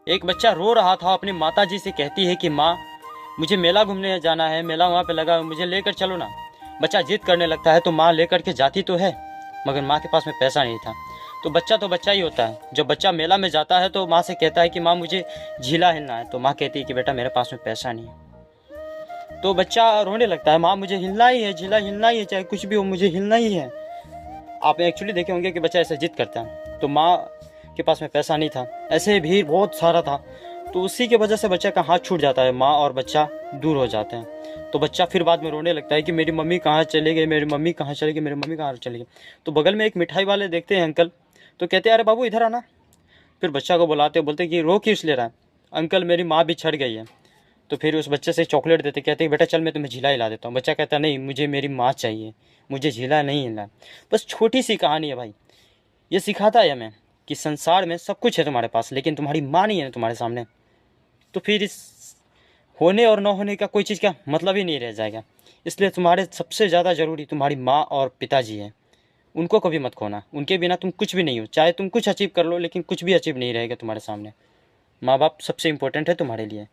एक बच्चा रो रहा था, अपनी माता जी से कहती है कि माँ मुझे मेला घूमने जाना है, मेला वहाँ पे लगा है, मुझे लेकर चलो ना। बच्चा जिद करने लगता है तो माँ लेकर के जाती तो है, मगर माँ के पास में पैसा नहीं था। तो बच्चा ही होता है। जब बच्चा मेला में जाता है तो माँ से कहता है कि माँ मुझे झीला हिलना है, तो माँ कहती है कि बेटा मेरे पास में पैसा नहीं है। तो बच्चा रोने लगता है, माँ मुझे हिलना ही है, झीला हिलना ही है, चाहे कुछ भी हो मुझे हिलना ही है। आप एक्चुअली देखे होंगे कि बच्चा ऐसे जिद करता है। तो माँ के पास में पैसा नहीं था, ऐसे भीड़ बहुत सारा था, तो उसी के वजह से बच्चा का हाथ छूट जाता है, माँ और बच्चा दूर हो जाते हैं। तो बच्चा फिर बाद में रोने लगता है कि मेरी मम्मी कहाँ चले गए, मेरी मम्मी कहाँ चले गई, मेरी मम्मी कहाँ चले गई। तो बगल में एक मिठाई वाले देखते हैं अंकल, तो कहते हैं अरे बाबू इधर आना। फिर बच्चा को बुलाते, बोलते कि रो क्यों इसलिए रहा है, अंकल मेरी माँ भी छट गई है। तो फिर उस बच्चे से चॉकलेट देते, कहते हैं बेटा चल मैं तुम्हें झीला हिला देता हूँ। बच्चा कहता नहीं, मुझे मेरी माँ चाहिए, मुझे झीला नहीं हिलना। बस छोटी सी कहानी है भाई, ये सिखाता है हमें कि संसार में सब कुछ है तुम्हारे पास, लेकिन तुम्हारी माँ नहीं है तुम्हारे सामने, तो फिर इस होने और न होने का कोई चीज़ का मतलब ही नहीं रह जाएगा। इसलिए तुम्हारे सबसे ज़्यादा ज़रूरी तुम्हारी माँ और पिताजी हैं, उनको कभी मत खोना। उनके बिना तुम कुछ भी नहीं हो, चाहे तुम कुछ अचीव कर लो, लेकिन कुछ भी अचीव नहीं रहेगा तुम्हारे सामने। माँ बाप सबसे इम्पोर्टेंट है तुम्हारे लिए।